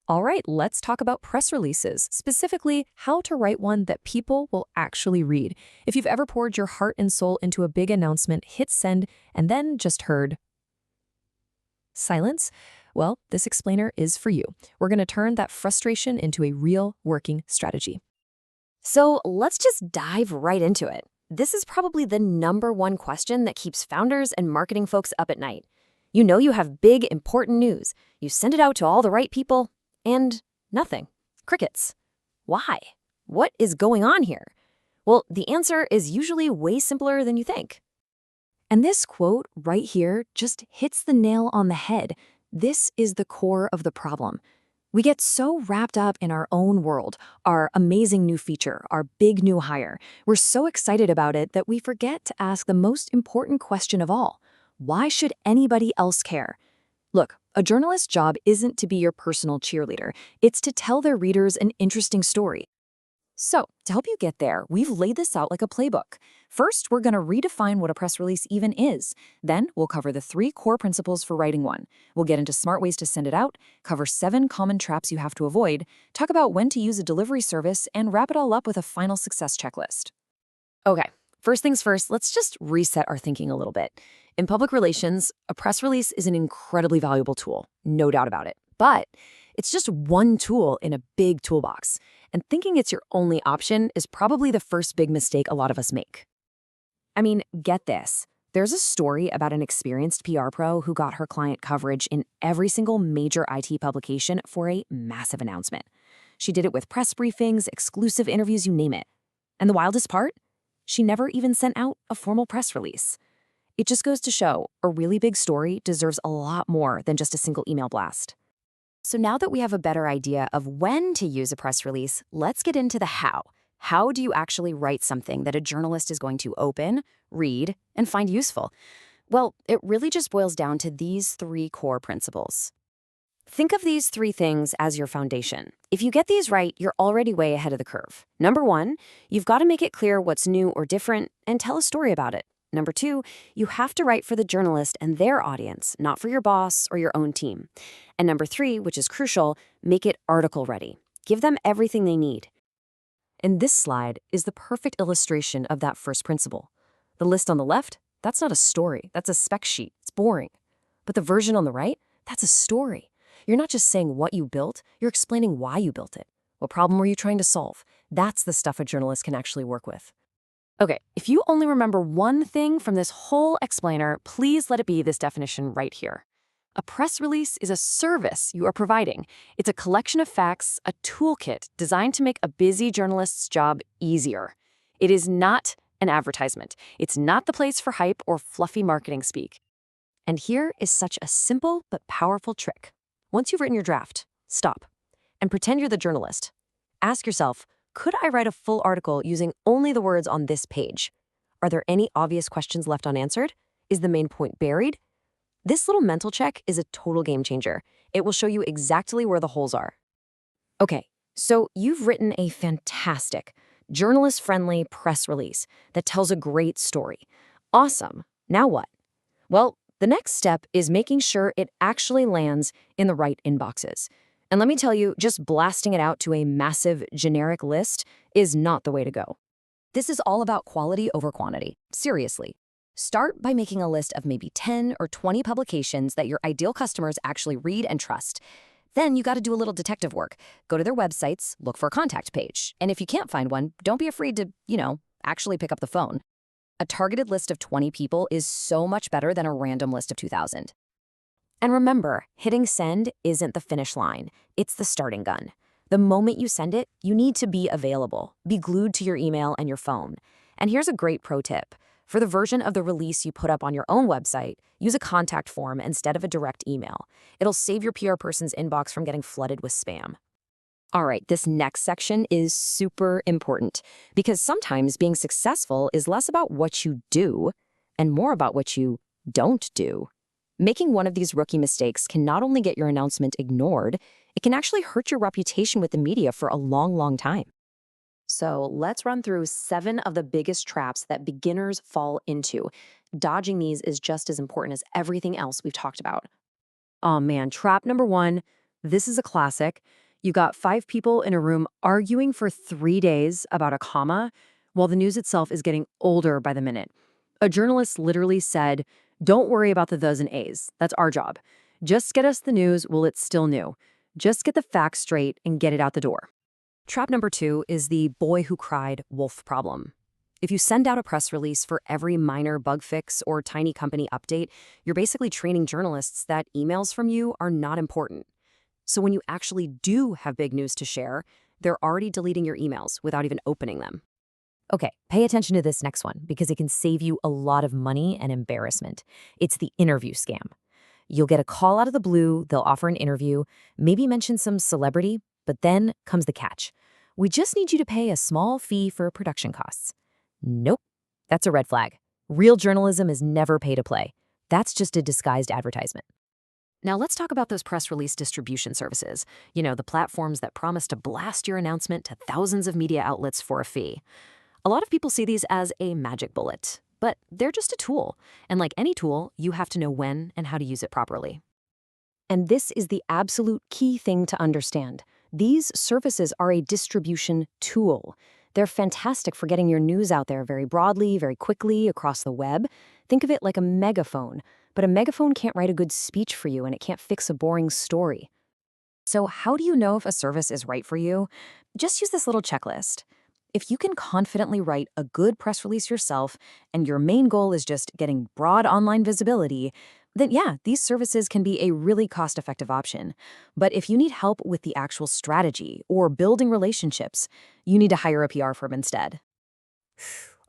All right, let's talk about press releases, specifically how to write one that people will actually read. If you've ever poured your heart and soul into a big announcement, hit send, and then just heard silence, well, this explainer is for you. We're going to turn that frustration into a real working strategy. So let's just dive right into it. This is probably the #1 question that keeps founders and marketing folks up at night. You know you have big, important news. You send it out to all the right people, and nothing. Crickets. Why? What is going on here? Well, the answer is usually way simpler than you think. And this quote right here just hits the nail on the head. This is the core of the problem. We get so wrapped up in our own world, our amazing new feature, our big new hire. We're so excited about it that we forget to ask the most important question of all. Why should anybody else care? Look, a journalist's job isn't to be your personal cheerleader. It's to tell their readers an interesting story. So, to help you get there, we've laid this out like a playbook. First, we're going to redefine what a press release even is. Then, we'll cover the 3 core principles for writing one. We'll get into smart ways to send it out, cover 7 common traps you have to avoid, talk about when to use a delivery service, and wrap it all up with a final success checklist. Okay, first things first, let's just reset our thinking a little bit. In public relations, a press release is an incredibly valuable tool, no doubt about it. But it's just one tool in a big toolbox, and thinking it's your only option is probably the first big mistake a lot of us make. I mean, get this. There's a story about an experienced PR pro who got her client coverage in every single major IT publication for a massive announcement. She did it with press briefings, exclusive interviews, you name it. And the wildest part? She never even sent out a formal press release. It just goes to show a really big story deserves a lot more than just a single email blast. So now that we have a better idea of when to use a press release, let's get into the how. How do you actually write something that a journalist is going to open, read, and find useful? Well, it really just boils down to these 3 core principles. Think of these 3 things as your foundation. If you get these right, you're already way ahead of the curve. Number 1, you've got to make it clear what's new or different and tell a story about it. Number 2, you have to write for the journalist and their audience, not for your boss or your own team. And number 3, which is crucial, make it article ready. Give them everything they need. And this slide is the perfect illustration of that first principle. The list on the left, that's not a story, that's a spec sheet. It's boring. But the version on the right, that's a story. You're not just saying what you built, you're explaining why you built it. What problem were you trying to solve? That's the stuff a journalist can actually work with. Okay, if you only remember one thing from this whole explainer, please let it be this definition right here. A press release is a service you are providing. It's a collection of facts, a toolkit designed to make a busy journalist's job easier. It is not an advertisement. It's not the place for hype or fluffy marketing speak. And here is such a simple but powerful trick. Once you've written your draft, stop and pretend you're the journalist. Ask yourself, could I write a full article using only the words on this page? Are there any obvious questions left unanswered? Is the main point buried? This little mental check is a total game changer. It will show you exactly where the holes are. Okay, so you've written a fantastic, journalist-friendly press release that tells a great story. Awesome. Now what? Well, the next step is making sure it actually lands in the right inboxes. And let me tell you, just blasting it out to a massive generic list is not the way to go. This is all about quality over quantity. Seriously. Start by making a list of maybe 10 or 20 publications that your ideal customers actually read and trust. Then you got to do a little detective work. Go to their websites, look for a contact page. And if you can't find one, don't be afraid to, actually pick up the phone. A targeted list of 20 people is so much better than a random list of 2,000. And remember, hitting send isn't the finish line. It's the starting gun. The moment you send it, you need to be available. Be glued to your email and your phone. And here's a great pro tip. For the version of the release you put up on your own website, use a contact form instead of a direct email. It'll save your PR person's inbox from getting flooded with spam. All right, this next section is super important because sometimes being successful is less about what you do and more about what you don't do. Making one of these rookie mistakes can not only get your announcement ignored, it can actually hurt your reputation with the media for a long, long time. So let's run through 7 of the biggest traps that beginners fall into. Dodging these is just as important as everything else we've talked about. Oh man, trap number 1, This is a classic. You got five people in a room arguing for 3 days about a comma, while the news itself is getting older by the minute. A journalist literally said, "Don't worry about the thes and a's. That's our job. Just get us the news while it's still new. Just get the facts straight and get it out the door." Trap number 2 is the boy who cried wolf problem. If you send out a press release for every minor bug fix or tiny company update, you're basically training journalists that emails from you are not important. So when you actually do have big news to share, they're already deleting your emails without even opening them. Okay, pay attention to this next one because it can save you a lot of money and embarrassment. It's the interview scam. You'll get a call out of the blue, they'll offer an interview, maybe mention some celebrity, but then comes the catch. "We just need you to pay a small fee for production costs." Nope, that's a red flag. Real journalism is never pay to play. That's just a disguised advertisement. Now let's talk about those press release distribution services. The platforms that promise to blast your announcement to thousands of media outlets for a fee. A lot of people see these as a magic bullet, but they're just a tool. And like any tool, you have to know when and how to use it properly. And this is the absolute key thing to understand. These services are a distribution tool. They're fantastic for getting your news out there very broadly, very quickly, across the web. Think of it like a megaphone. But a megaphone can't write a good speech for you, and it can't fix a boring story. So how do you know if a service is right for you? Just use this little checklist. If you can confidently write a good press release yourself, and your main goal is just getting broad online visibility, then yeah, these services can be a really cost-effective option. But if you need help with the actual strategy or building relationships, you need to hire a PR firm instead.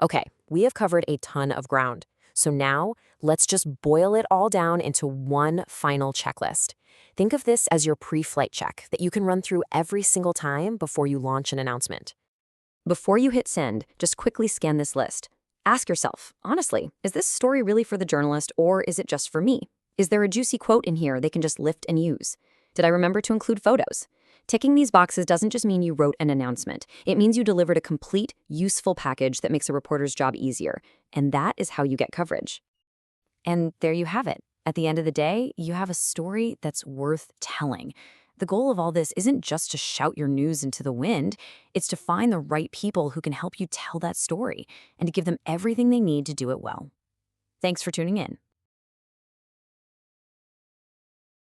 Okay, we have covered a ton of ground. So now, let's just boil it all down into one final checklist. Think of this as your pre-flight check that you can run through every single time before you launch an announcement. Before you hit send, just quickly scan this list. Ask yourself, honestly, is this story really for the journalist or is it just for me? Is there a juicy quote in here they can just lift and use? Did I remember to include photos? Ticking these boxes doesn't just mean you wrote an announcement. It means you delivered a complete, useful package that makes a reporter's job easier. And that is how you get coverage. And there you have it. At the end of the day, you have a story that's worth telling. The goal of all this isn't just to shout your news into the wind. It's to find the right people who can help you tell that story and to give them everything they need to do it well. Thanks for tuning in.